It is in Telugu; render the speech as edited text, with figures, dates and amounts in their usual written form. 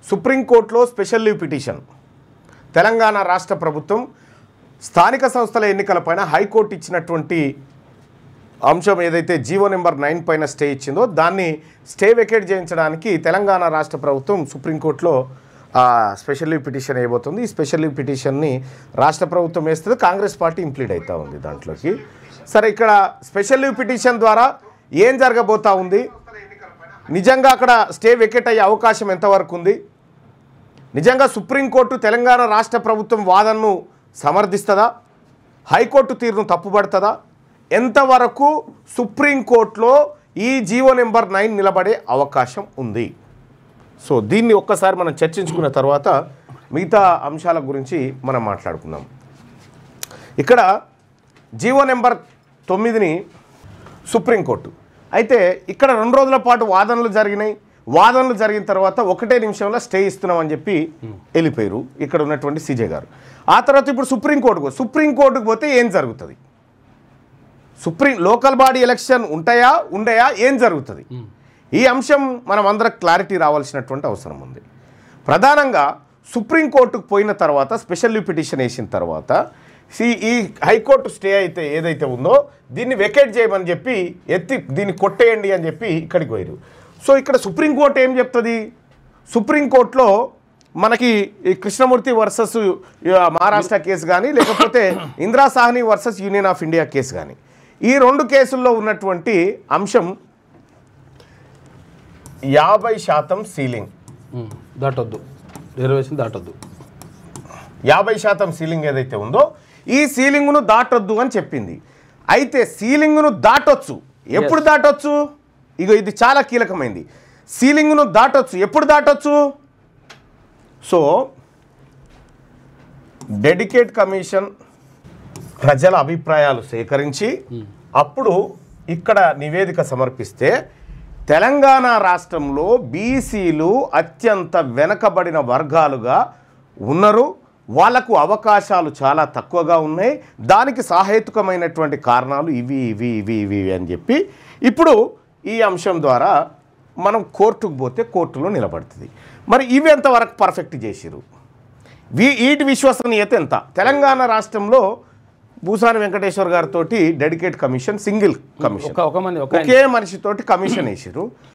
సుప్రీంకోర్టులో స్పెషల్ లీవ్ పిటిషన్. తెలంగాణ రాష్ట్ర ప్రభుత్వం స్థానిక సంస్థల ఎన్నికలపైన హైకోర్టు ఇచ్చినటువంటి అంశం ఏదైతే జీవో నెంబర్ 9 పైన స్టే ఇచ్చిందో దాన్ని స్టే వెకేట్ చేయించడానికి తెలంగాణ రాష్ట్ర ప్రభుత్వం సుప్రీంకోర్టులో స్పెషల్ లీవ్ పిటిషన్ వేయబోతుంది. ఈ స్పెషల్ లీవ్ పిటిషన్ని రాష్ట్ర ప్రభుత్వం వేస్తుంది, కాంగ్రెస్ పార్టీ ఇంప్లీడ్ అవుతూ ఉంది దాంట్లోకి. సరే, ఇక్కడ స్పెషల్ లీవ్ పిటిషన్ ద్వారా ఏం జరగబోతా ఉంది, నిజంగా అక్కడ స్టే వెకేట్ అయ్యే అవకాశం ఎంతవరకు ఉంది, నిజంగా సుప్రీంకోర్టు తెలంగాణ రాష్ట్ర ప్రభుత్వం వాదనను సమర్థిస్తుందా, హైకోర్టు తీరును తప్పుపడుతుందా, ఎంతవరకు సుప్రీంకోర్టులో ఈ జీవో నెంబర్ 9 నిలబడే అవకాశం ఉంది. సో దీన్ని ఒక్కసారి మనం చర్చించుకున్న తర్వాత మిగతా అంశాల గురించి మనం మాట్లాడుకుందాం. ఇక్కడ జీవో నెంబర్ 9ని సుప్రీంకోర్టు అయితే ఇక్కడ 2 రోజుల పాటు వాదనలు జరిగినాయి. వాదనలు జరిగిన తర్వాత 1 నిమిషంలో స్టే ఇస్తున్నామని చెప్పి వెళ్ళిపోయారు ఇక్కడ ఉన్నటువంటి సీజే గారు. ఆ తర్వాత ఇప్పుడు సుప్రీంకోర్టుకు పోతే ఏం జరుగుతుంది, లోకల్ బాడీ ఎలక్షన్ ఉండయా ఏం జరుగుతుంది, ఈ అంశం మనం అందరికి క్లారిటీ రావాల్సినటువంటి అవసరం ఉంది. ప్రధానంగా సుప్రీంకోర్టుకు పోయిన తర్వాత స్పెషల్ లీవ్ పిటిషన్ వేసిన తర్వాత ఈ హైకోర్టు స్టే అయితే ఏదైతే ఉందో దీన్ని వెకేట్ చేయమని చెప్పి దీన్ని కొట్టేయండి అని చెప్పి ఇక్కడికి పోయారు. సో ఇక్కడ సుప్రీంకోర్టు ఏం చెప్తుంది, సుప్రీంకోర్టులో మనకి ఈ కృష్ణమూర్తి వర్సెస్ మహారాష్ట్ర కేసు కానీ లేకపోతే Indira Sawhney versus Union of India case కానీ ఈ 2 కేసుల్లో ఉన్నటువంటి అంశం 50% సీలింగ్ దాటొద్దు, రిజర్వేషన్ దాటొద్దు, 50% సీలింగ్ ఏదైతే ఉందో ఈ సీలింగ్ను దాటొద్దు అని చెప్పింది. అయితే సీలింగ్ను దాటొచ్చు, ఎప్పుడు దాటొచ్చు, ఇది చాలా కీలకమైంది. సీలింగ్ను దాటొచ్చు, ఎప్పుడు దాటొచ్చు, సో డెడికేట్ కమిషన్ ప్రజల అభిప్రాయాలు సేకరించి అప్పుడు ఇక్కడ నివేదిక సమర్పిస్తే తెలంగాణ రాష్ట్రంలో బీసీలు అత్యంత వెనకబడిన వర్గాలుగా ఉన్నారు, వాళ్లకు అవకాశాలు చాలా తక్కువగా ఉన్నాయి, దానికి సహేతుకమైనటువంటి కారణాలు ఇవి అని చెప్పి ఇప్పుడు ఈ అంశం ద్వారా మనం కోర్టుకు పోతే కోర్టులో నిలబడుతుంది. మరి ఇవి ఎంతవరకు పర్ఫెక్ట్ చేసిరు, వీటి విశ్వసనీయత ఎంత? తెలంగాణ రాష్ట్రంలో భూసాని వెంకటేశ్వర్ గారితో డెడికేట్ కమిషన్, సింగిల్ కమిషన్, ఒకే మనిషితోటి కమిషన్ వేసారు.